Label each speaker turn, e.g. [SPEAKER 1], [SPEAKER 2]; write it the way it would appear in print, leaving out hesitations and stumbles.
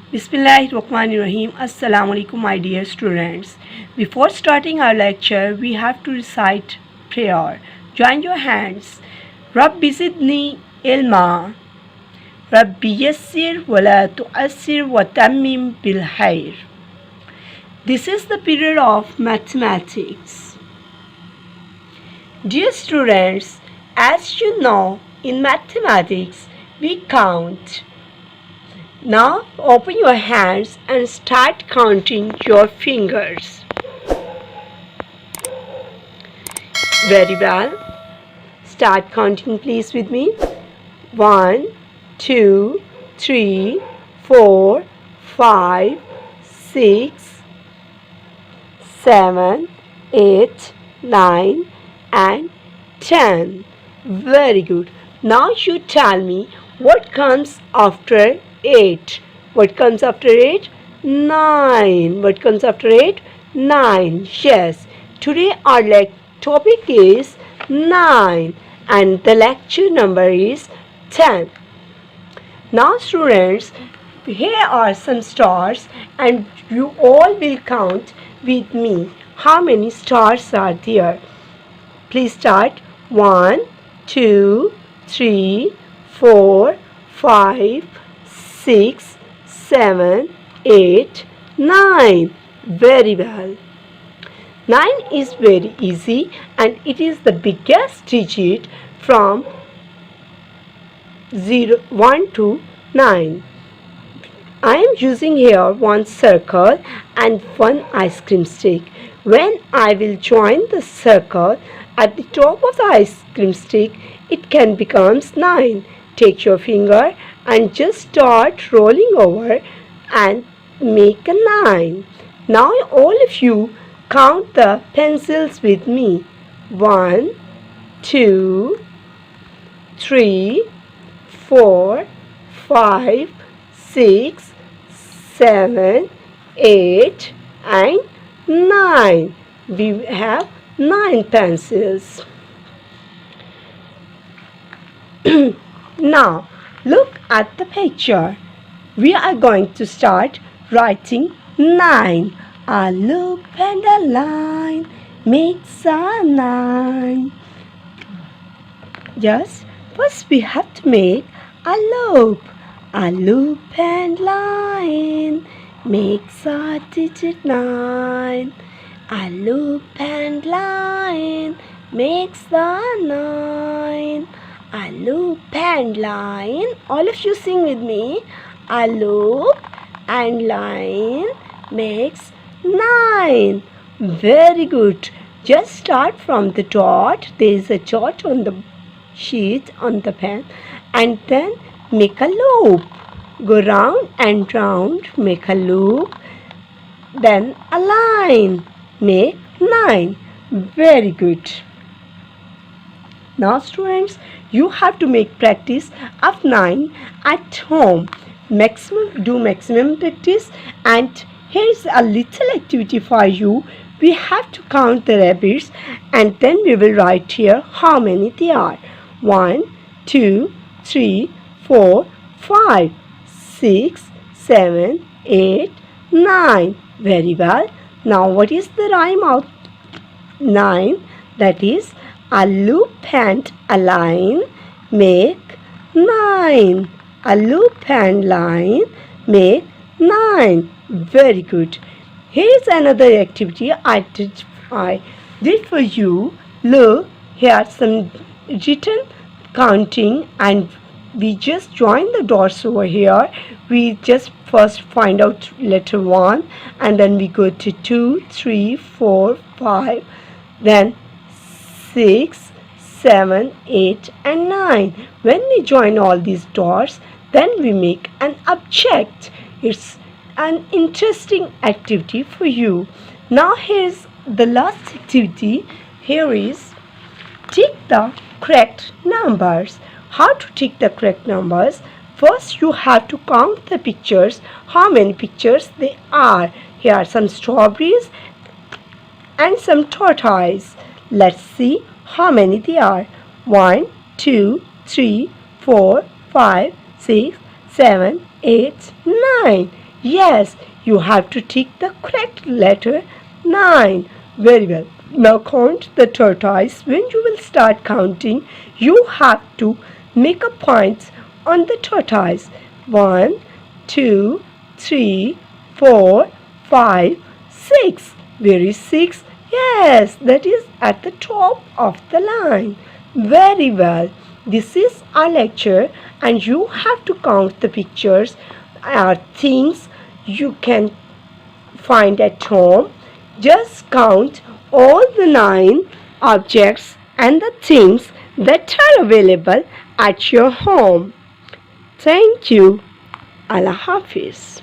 [SPEAKER 1] Bismillahirrahmanirrahim. Assalamu alaikum, my dear students. Before starting our lecture, we have to recite prayer. Join your hands. Rabbi zidni ilma. Rabbi yassir wa la tu'assir wa tammim bil khair. This is the period of mathematics. Dear students, as you know, in mathematics, we count. Now open your hands and start counting your fingers. Very well. Start counting please with me. 1, 2, 3, 4, 5, 6, 7, 8, 9 and 10. Very good. Now you tell me what comes after 8. What comes after 8? 9. What comes after 8? 9. Yes. Today our topic is 9 and the lecture number is 10. Now students, here are some stars and you all will count with me how many stars are there. Please start. 1, 2, 3, 4, 5, 6, 7, 8, 9. Very well. 9 is very easy and it is the biggest digit from 1 to 9. I am using here one circle and one ice cream stick. When I will join the circle at the top of the ice cream stick, it can become 9. Take your finger and just start rolling over and make a 9. Now all of you count the pencils with me. 1, 2, 3, 4, 5, 6, 7, 8 and 9. We have 9 pencils. Now look at the picture. We are going to start writing 9. A loop and a line makes a 9. Yes, first we have to make a loop. A loop and line makes a digit 9. A loop and line makes the 9. A loop and line. All of you sing with me. A loop and line makes 9. Very good. Just start from the dot. There is a dot on the sheet on the pen and then make a loop. Go round and round. Make a loop. Then a line. Make 9. Very good. Now students, you have to make practice of 9 at home. Do maximum practice, and here is a little activity for you. We have to count the rabbits and then we will write here how many they are. 1, 2, 3, 4, 5, 6, 7, 8, 9. Very well. Now what is the rhyme of 9? That is, a loop and a line make 9. A loop and line make 9. Very good. Here is another activity I did for you. Look, here are some written counting and we just join the dots over here. We just first find out letter 1 and then we go to 2, 3, 4, 5, then 6, 7, 8 and 9. When we join all these dots, then we make an object. It's an interesting activity for you. Now here's the last activity. Here is tick the correct numbers. How to tick the correct numbers? First you have to count the pictures, how many pictures they are. Here are some strawberries and some tortoise. Let's see how many they are. 1, 2, 3, 4, 5, 6, 7, 8, 9. Yes, you have to tick the correct letter 9. Very well. Now count the tortoise. When you will start counting, you have to make a point on the tortoise. 1, 2, 3, 4, 5, 6. Where is 6? Yes, that is at the top of the line. Very well. This is our lecture, and you have to count the pictures or things you can find at home. Just count all the 9 objects and the things that are available at your home. Thank you. Allah Hafiz.